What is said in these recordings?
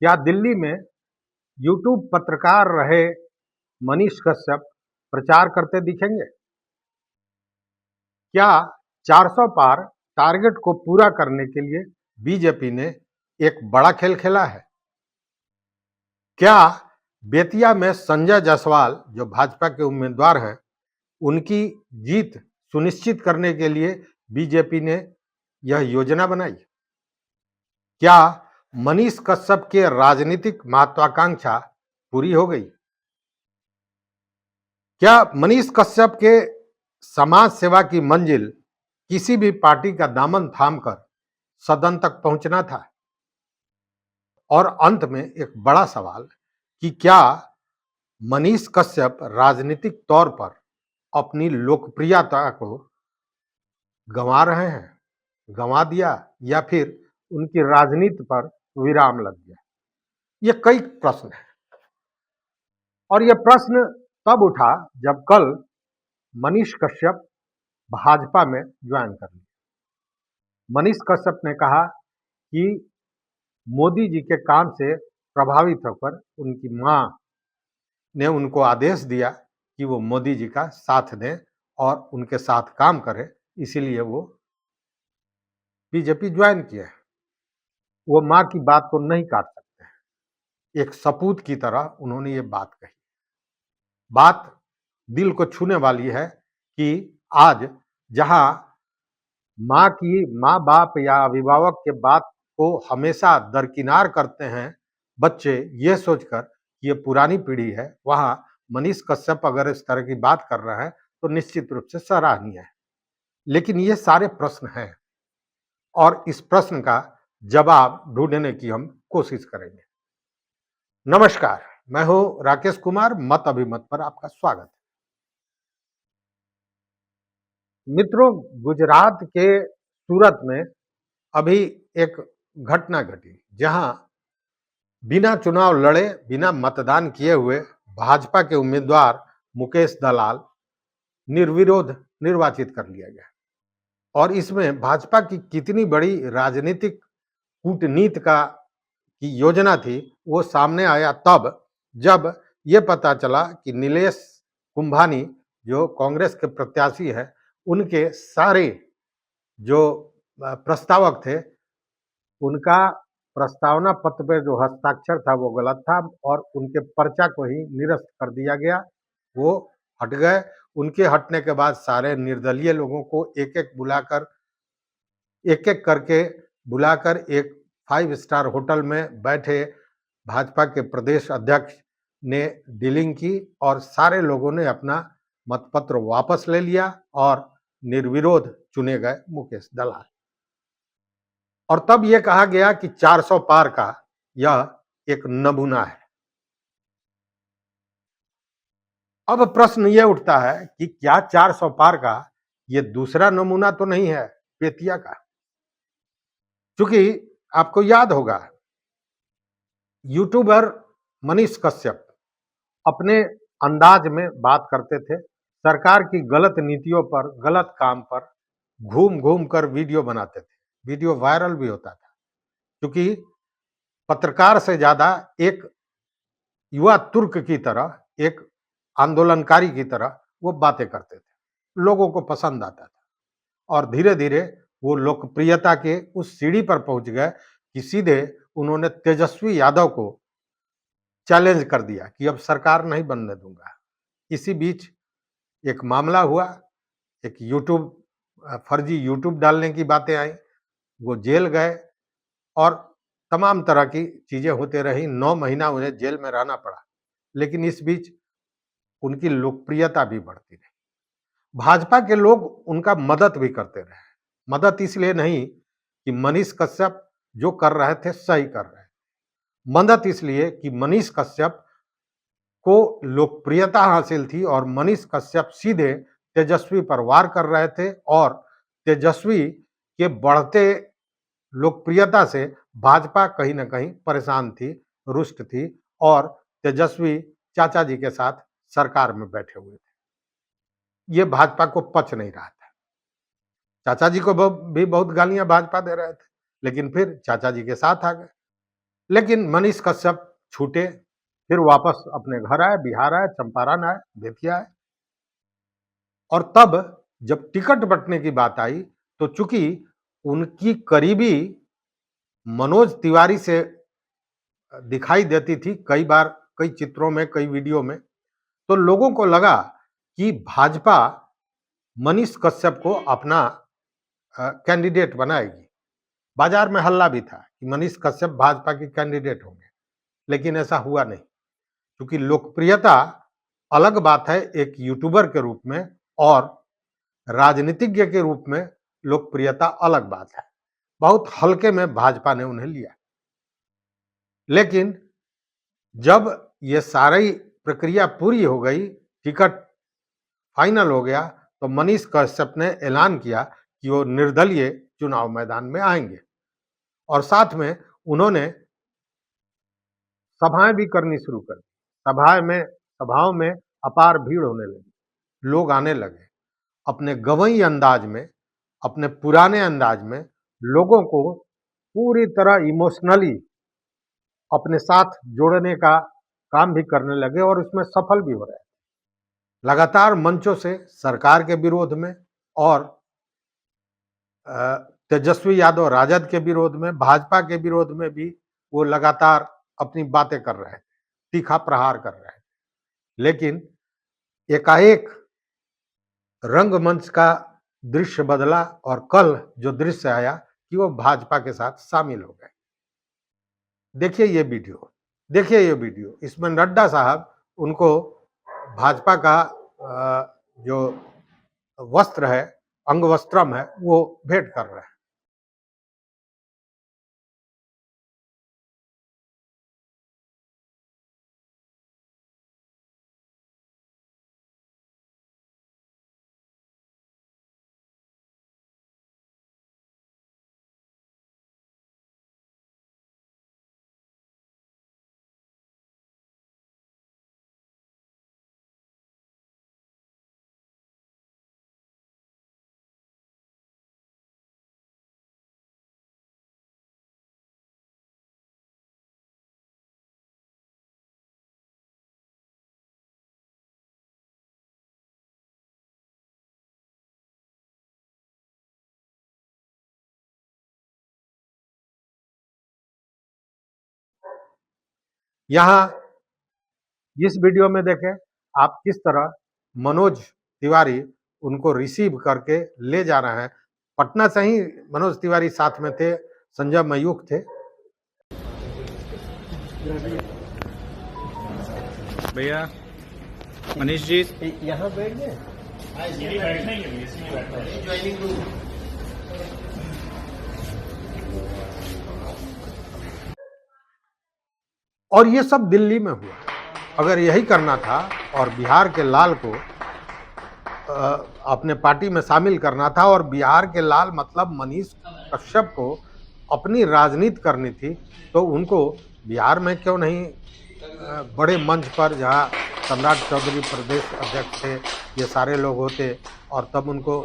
क्या दिल्ली में यूट्यूब पत्रकार रहे मनीष कश्यप प्रचार करते दिखेंगे? क्या 400 पार टारगेट को पूरा करने के लिए बीजेपी ने एक बड़ा खेल खेला है? क्या बेतिया में संजय जायसवाल जो भाजपा के उम्मीदवार हैं, उनकी जीत सुनिश्चित करने के लिए बीजेपी ने यह योजना बनाई? क्या मनीष कश्यप के राजनीतिक महत्वाकांक्षा पूरी हो गई? क्या मनीष कश्यप के समाज सेवा की मंजिल किसी भी पार्टी का दामन थामकर सदन तक पहुंचना था? और अंत में एक बड़ा सवाल कि क्या मनीष कश्यप राजनीतिक तौर पर अपनी लोकप्रियता को गंवा रहे हैं, गंवा दिया, या फिर उनकी राजनीति पर विराम लग गया? ये कई प्रश्न हैं और ये प्रश्न तब उठा जब कल मनीष कश्यप भाजपा में ज्वाइन कर लिया। मनीष कश्यप ने कहा कि मोदी जी के काम से प्रभावित होकर उनकी मां ने उनको आदेश दिया कि वो मोदी जी का साथ दें और उनके साथ काम करें, इसीलिए वो बीजेपी ज्वाइन किया है। वो मां की बात को नहीं काट सकते हैं। एक सपूत की तरह उन्होंने ये बात कही। बात दिल को छूने वाली है कि आज जहां माँ बाप या अभिभावक के बात को हमेशा दरकिनार करते हैं बच्चे, ये सोचकर कि ये पुरानी पीढ़ी है, वहां मनीष कश्यप अगर इस तरह की बात कर रहा है तो निश्चित रूप से सराहनीय है। लेकिन ये सारे प्रश्न हैं और इस प्रश्न का जवाब ढूंढने की हम कोशिश करेंगे। नमस्कार, मैं हूं राकेश कुमार, मत अभिमत पर आपका स्वागत है। मित्रों, गुजरात के सूरत में अभी एक घटना घटी जहां बिना चुनाव लड़े, बिना मतदान किए हुए भाजपा के उम्मीदवार मुकेश दलाल निर्विरोध निर्वाचित कर लिया गया। और इसमें भाजपा की कितनी बड़ी राजनीतिक कूटनीति का की योजना थी, वो सामने आया तब जब ये पता चला कि नीलेश कुंभानी जो कांग्रेस के प्रत्याशी हैं, उनके सारे जो प्रस्तावक थे, उनका प्रस्तावना पत्र पे जो हस्ताक्षर था वो गलत था और उनके पर्चा को ही निरस्त कर दिया गया। वो हट गए। उनके हटने के बाद सारे निर्दलीय लोगों को एक-एक करके बुलाकर एक 5 स्टार होटल में बैठे भाजपा के प्रदेश अध्यक्ष ने डीलिंग की और सारे लोगों ने अपना मतपत्र वापस ले लिया और निर्विरोध चुने गए मुकेश दलाल। और तब यह कहा गया कि 400 पार का यह एक नमूना है। अब प्रश्न यह उठता है कि क्या 400 पार का यह दूसरा नमूना तो नहीं है बेतिया का? क्योंकि आपको याद होगा, यूट्यूबर मनीष कश्यप अपने अंदाज में बात करते थे, सरकार की गलत नीतियों पर, गलत काम पर घूम घूम कर वीडियो बनाते थे। वीडियो वायरल भी होता था क्योंकि पत्रकार से ज्यादा एक युवा तुर्क की तरह, एक आंदोलनकारी की तरह वो बातें करते थे। लोगों को पसंद आता था और धीरे धीरे वो लोकप्रियता के उस सीढ़ी पर पहुंच गए कि सीधे उन्होंने तेजस्वी यादव को चैलेंज कर दिया कि अब सरकार नहीं बनने दूंगा। इसी बीच एक मामला हुआ, एक फर्जी यूट्यूब डालने की बातें आई, वो जेल गए और तमाम तरह की चीजें होते रही। 9 महीना उन्हें जेल में रहना पड़ा, लेकिन इस बीच उनकी लोकप्रियता भी बढ़ती रही। भाजपा के लोग उनका मदद भी करते रहे। मदद इसलिए नहीं कि मनीष कश्यप जो कर रहे थे सही कर रहे, मदद इसलिए कि मनीष कश्यप को लोकप्रियता हासिल थी और मनीष कश्यप सीधे तेजस्वी पर वार कर रहे थे और तेजस्वी के बढ़ते लोकप्रियता से भाजपा कहीं ना कहीं परेशान थी, रुष्ट थी और तेजस्वी चाचा जी के साथ सरकार में बैठे हुए थे। ये भाजपा को पच नहीं रहा था। चाचा जी को भी बहुत गालियां भाजपा दे रहे थे, लेकिन फिर चाचा जी के साथ आ गए। लेकिन मनीष कश्यप छूटे, फिर वापस अपने घर आए, बिहार आए, चंपारण आए, बेतिया आए। और तब जब टिकट बंटने की बात आई, तो चूंकि उनकी करीबी मनोज तिवारी से दिखाई देती थी कई बार, कई चित्रों में, कई वीडियो में, तो लोगों को लगा कि भाजपा मनीष कश्यप को अपना कैंडिडेट बनाएगी। बाजार में हल्ला भी था कि मनीष कश्यप भाजपा के कैंडिडेट होंगे, लेकिन ऐसा हुआ नहीं, क्योंकि लोकप्रियता अलग बात है एक यूट्यूबर के रूप में, और राजनीतिज्ञ के रूप में लोकप्रियता अलग बात है। बहुत हल्के में भाजपा ने उन्हें लिया। लेकिन जब ये सारी प्रक्रिया पूरी हो गई, टिकट फाइनल हो गया, तो मनीष कश्यप ने ऐलान किया कि वो निर्दलीय चुनाव मैदान में आएंगे, और साथ में उन्होंने सभाएं भी करनी शुरू कर दी। सभाओं में अपार भीड़ होने लगी, लोग आने लगे, अपने गवई अंदाज में, अपने पुराने अंदाज में लोगों को पूरी तरह इमोशनली अपने साथ जोड़ने का काम भी करने लगे, और उसमें सफल भी हो रहे हैं। लगातार मंचों से सरकार के विरोध में और तेजस्वी यादव राजद के विरोध में, भाजपा के विरोध में भी वो लगातार अपनी बातें कर रहे हैं, तीखा प्रहार कर रहे हैं। लेकिन एकाएक रंगमंच का दृश्य बदला, और कल जो दृश्य आया कि वो भाजपा के साथ शामिल हो गए। देखिए ये वीडियो, इसमें नड्डा साहब उनको भाजपा का जो वस्त्र है, अंग वस्त्रम है, वो भेंट कर रहे हैं। यहाँ इस वीडियो में देखें आप किस तरह मनोज तिवारी उनको रिसीव करके ले जा रहे हैं। पटना से ही मनोज तिवारी साथ में थे, संजय मयूख थे। भैया मनीष जी यहाँ बैठ गए। और ये सब दिल्ली में हुआ। अगर यही करना था और बिहार के लाल को अपने पार्टी में शामिल करना था, और बिहार के लाल मतलब मनीष कश्यप को अपनी राजनीति करनी थी, तो उनको बिहार में क्यों नहीं बड़े मंच पर, जहां सम्राट चौधरी प्रदेश अध्यक्ष थे, ये सारे लोग होते, और तब उनको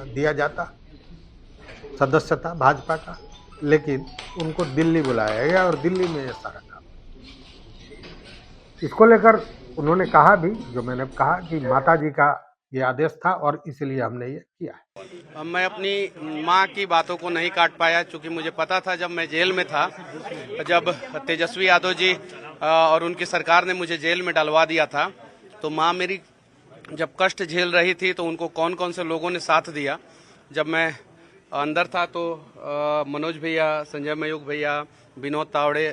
दिया जाता सदस्यता भाजपा का। लेकिन उनको दिल्ली बुलाया गया, और दिल्ली में ये सारा काम। इसको लेकर उन्होंने कहा भी, जो मैंने कहा कि माता जी का ये आदेश था और इसलिए हमने ये किया है। मैं अपनी माँ की बातों को नहीं काट पाया, क्योंकि मुझे पता था जब मैं जेल में था, जब तेजस्वी यादव जी और उनकी सरकार ने मुझे जेल में डलवा दिया था, तो माँ मेरी जब कष्ट झेल रही थी तो उनको कौन कौन से लोगों ने साथ दिया। जब मैं अंदर था तो मनोज भैया, संजय मयूख भैया, विनोद तावड़े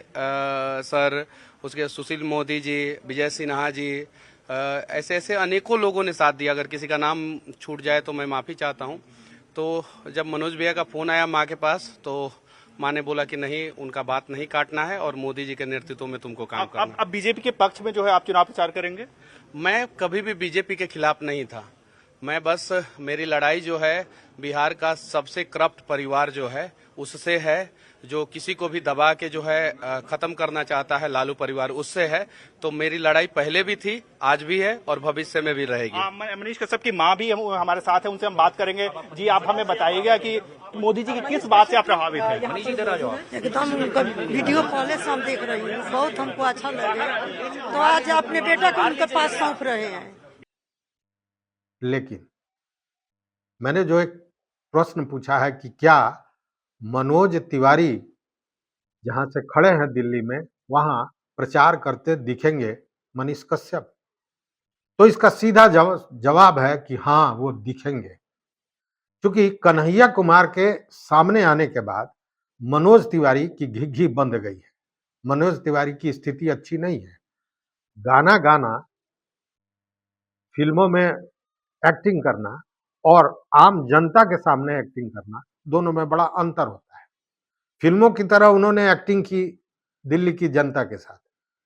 सर, उसके सुशील मोदी जी, विजय सिन्हा जी, ऐसे ऐसे अनेकों लोगों ने साथ दिया। अगर किसी का नाम छूट जाए तो मैं माफ़ी चाहता हूं। तो जब मनोज भैया का फ़ोन आया माँ के पास, तो माँ ने बोला कि नहीं, उनका बात नहीं काटना है और मोदी जी के नेतृत्व में तुमको काम करना है। अब बीजेपी के पक्ष में जो है आप चुनाव प्रचार करेंगे? मैं कभी भी बीजेपी के खिलाफ नहीं था। मैं बस, मेरी लड़ाई जो है बिहार का सबसे करप्ट परिवार जो है उससे है। जो किसी को भी दबा के जो है खत्म करना चाहता है लालू परिवार, उससे है। तो मेरी लड़ाई पहले भी थी, आज भी है और भविष्य में भी रहेगी। मनीष कश्यप की मां भी हमारे साथ है, उनसे हम बात करेंगे। जी, आप हमें बताइएगा कि मोदी जी की किस बात से आप प्रभावित हैं? मनीष इधर आ जाओ। एकदम उनका वीडियो कॉल से हम देख रही हूँ, बहुत हमको अच्छा लगे, तो आज अपने बेटा को उनके पास सौंप रहे हैं। लेकिन मैंने जो एक प्रश्न पूछा है कि क्या मनोज तिवारी जहां से खड़े हैं दिल्ली में, वहां प्रचार करते दिखेंगे मनीष कश्यप? तो इसका सीधा जवाब है कि हाँ, वो दिखेंगे। क्योंकि कन्हैया कुमार के सामने आने के बाद मनोज तिवारी की घिघी बंद गई है। मनोज तिवारी की स्थिति अच्छी नहीं है। गाना गाना, फिल्मों में एक्टिंग करना और आम जनता के सामने एक्टिंग करना, दोनों में बड़ा अंतर होता है। फिल्मों की तरह उन्होंने एक्टिंग की दिल्ली की जनता के साथ,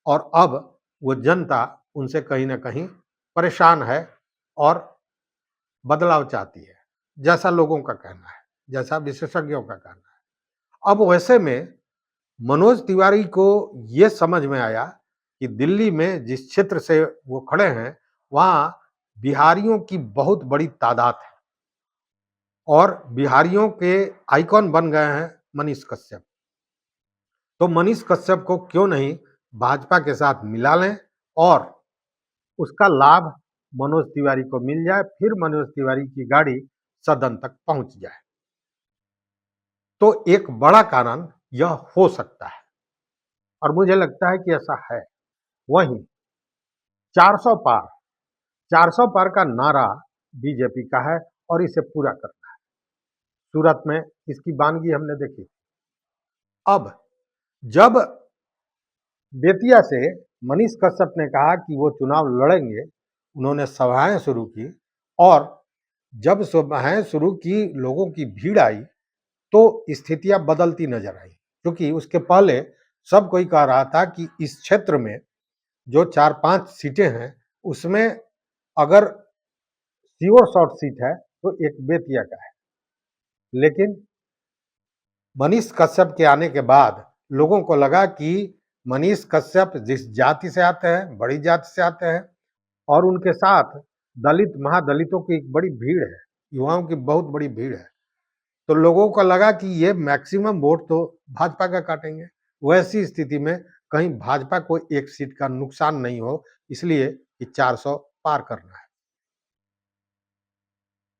और अब वो जनता उनसे कहीं ना कहीं परेशान है और बदलाव चाहती है, जैसा लोगों का कहना है, जैसा विशेषज्ञों का कहना है। अब वैसे में मनोज तिवारी को ये समझ में आया कि दिल्ली में जिस क्षेत्र से वो खड़े हैं, वहां बिहारियों की बहुत बड़ी तादाद है और बिहारियों के आइकॉन बन गए हैं मनीष कश्यप। तो मनीष कश्यप को क्यों नहीं भाजपा के साथ मिला लें और उसका लाभ मनोज तिवारी को मिल जाए, फिर मनोज तिवारी की गाड़ी सदन तक पहुंच जाए। तो एक बड़ा कारण यह हो सकता है और मुझे लगता है कि ऐसा है। वहीं 400 पार 400 पार का नारा बीजेपी का है और इसे पूरा करना है। सूरत में इसकी वानगी हमने देखी। अब जब बेतिया से मनीष कश्यप ने कहा कि वो चुनाव लड़ेंगे, उन्होंने सभाएं शुरू की और जब सभाएं शुरू की, लोगों की भीड़ आई, तो स्थितियां बदलती नजर आई। क्योंकि उसके पहले सब कोई कह रहा था कि इस क्षेत्र में जो 4-5 सीटें हैं, उसमें अगर श्योर शॉर्ट सीट है तो एक बेतिया का है। लेकिन मनीष कश्यप के आने के बाद लोगों को लगा कि मनीष कश्यप जिस जाति से आते हैं, बड़ी जाति से आते हैं, और उनके साथ दलित महादलितों की एक बड़ी भीड़ है, युवाओं की बहुत बड़ी भीड़ है। तो लोगों को लगा कि ये मैक्सिमम वोट तो भाजपा का काटेंगे। वैसी स्थिति में कहीं भाजपा को एक सीट का नुकसान नहीं हो, इसलिए कि 400 पार करना है।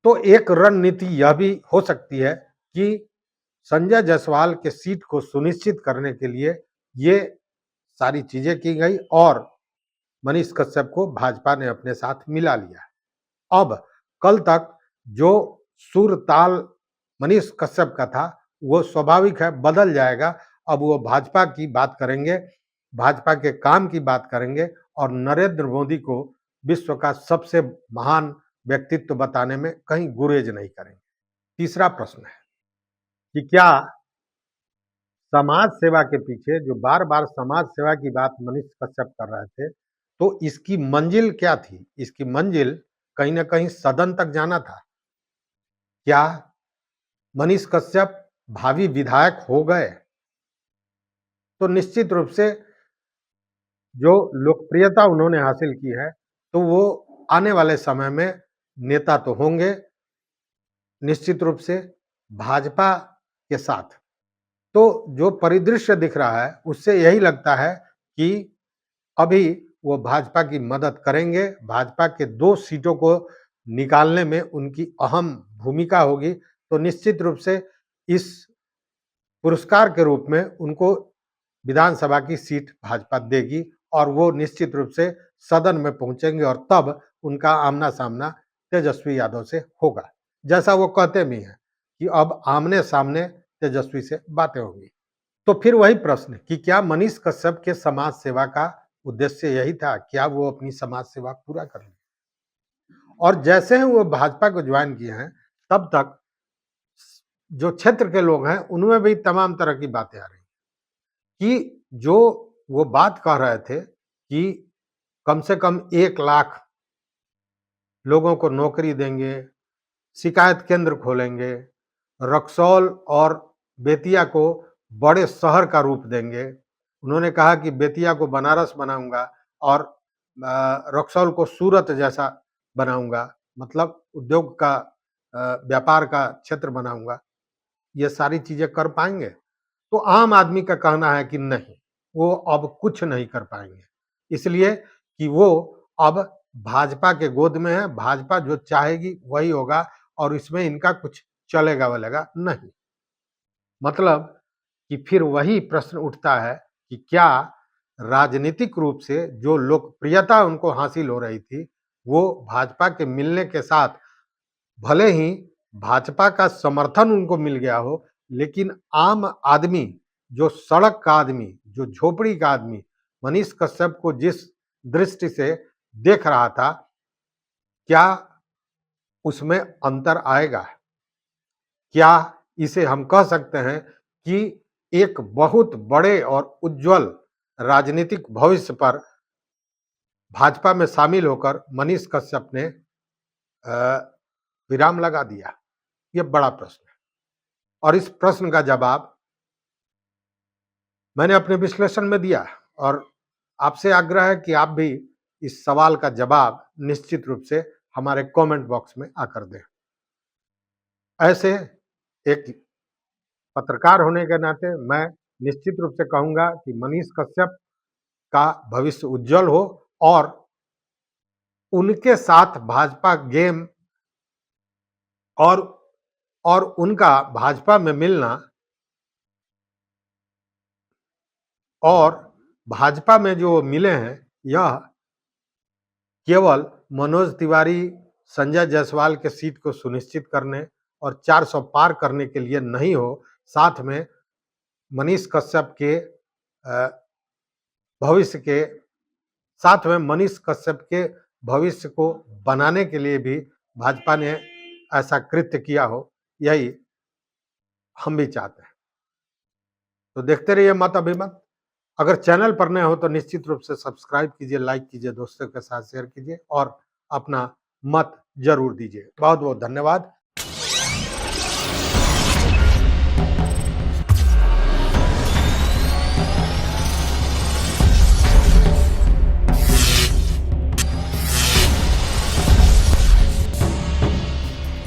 तो एक रणनीति यह भी हो सकती है कि संजय जायसवाल के सीट को सुनिश्चित करने के लिए ये सारी चीजें की गई और मनीष कश्यप को भाजपा ने अपने साथ मिला लिया। अब कल तक जो सुर ताल मनीष कश्यप का था, वो स्वाभाविक है बदल जाएगा। अब वो भाजपा की बात करेंगे, भाजपा के काम की बात करेंगे और नरेंद्र मोदी को विश्व का सबसे महान व्यक्तित्व बताने में कहीं गुरेज नहीं करेंगे। तीसरा प्रश्न है कि क्या समाज सेवा के पीछे, जो बार बार समाज सेवा की बात मनीष कश्यप कर रहे थे, तो इसकी मंजिल क्या थी? इसकी मंजिल कहीं ना कहीं सदन तक जाना था। क्या मनीष कश्यप भावी विधायक हो गए तो निश्चित रूप से जो लोकप्रियता उन्होंने हासिल की है, तो वो आने वाले समय में नेता तो होंगे निश्चित रूप से भाजपा के साथ। तो जो परिदृश्य दिख रहा है, उससे यही लगता है कि अभी वो भाजपा की मदद करेंगे। भाजपा के 2 सीटों को निकालने में उनकी अहम भूमिका होगी। तो निश्चित रूप से इस पुरस्कार के रूप में उनको विधानसभा की सीट भाजपा देगी और वो निश्चित रूप से सदन में पहुंचेंगे और तब उनका आमना सामना तेजस्वी यादव से होगा, जैसा वो कहते भी हैं कि अब आमने सामने तेजस्वी से बातें होंगी। तो फिर वही प्रश्न कि क्या मनीष कश्यप के समाज सेवा का उद्देश्य यही था? क्या वो अपनी समाज सेवा पूरा कर लेंगे? और जैसे ही वो भाजपा को ज्वाइन किए हैं, तब तक जो क्षेत्र के लोग हैं, उनमें भी तमाम तरह की बातें आ रही कि जो वो बात कह रहे थे कि कम से कम 1 लाख लोगों को नौकरी देंगे, शिकायत केंद्र खोलेंगे, रक्सौल और बेतिया को बड़े शहर का रूप देंगे। उन्होंने कहा कि बेतिया को बनारस बनाऊंगा और रक्सौल को सूरत जैसा बनाऊंगा, मतलब उद्योग का व्यापार का क्षेत्र बनाऊंगा। ये सारी चीजें कर पाएंगे? तो आम आदमी का कहना है कि नहीं, वो अब कुछ नहीं कर पाएंगे, इसलिए कि वो अब भाजपा के गोद में है। भाजपा जो चाहेगी वही होगा और इसमें इनका कुछ चलेगा वलेगा नहीं। मतलब कि फिर वही प्रश्न उठता है कि क्या राजनीतिक रूप से जो लोकप्रियता उनको हासिल हो रही थी, वो भाजपा के मिलने के साथ भले ही भाजपा का समर्थन उनको मिल गया हो, लेकिन आम आदमी, जो सड़क का आदमी, जो झोपड़ी का आदमी मनीष कश्यप को जिस दृष्टि से देख रहा था, क्या उसमें अंतर आएगा? क्या इसे हम कह सकते हैं कि एक बहुत बड़े और उज्जवल राजनीतिक भविष्य पर भाजपा में शामिल होकर मनीष कश्यप ने विराम लगा दिया? यह बड़ा प्रश्न है और इस प्रश्न का जवाब मैंने अपने विश्लेषण में दिया और आपसे आग्रह है कि आप भी इस सवाल का जवाब निश्चित रूप से हमारे कमेंट बॉक्स में आकर दें। ऐसे एक पत्रकार होने के नाते मैं निश्चित रूप से कहूंगा कि मनीष कश्यप का भविष्य उज्जवल हो और उनके साथ भाजपा गेम और उनका भाजपा में मिलना और भाजपा में जो मिले हैं, यह केवल मनोज तिवारी, संजय जायसवाल के सीट को सुनिश्चित करने और 400 पार करने के लिए नहीं हो, साथ में मनीष कश्यप के भविष्य के साथ में मनीष कश्यप के भविष्य को बनाने के लिए भी भाजपा ने ऐसा कृत्य किया हो, यही हम भी चाहते हैं। तो देखते रहिए मत अभिमत। अगर चैनल पर नए हो तो निश्चित रूप से सब्सक्राइब कीजिए, लाइक कीजिए, दोस्तों के साथ शेयर कीजिए और अपना मत जरूर दीजिए। बहुत बहुत धन्यवाद।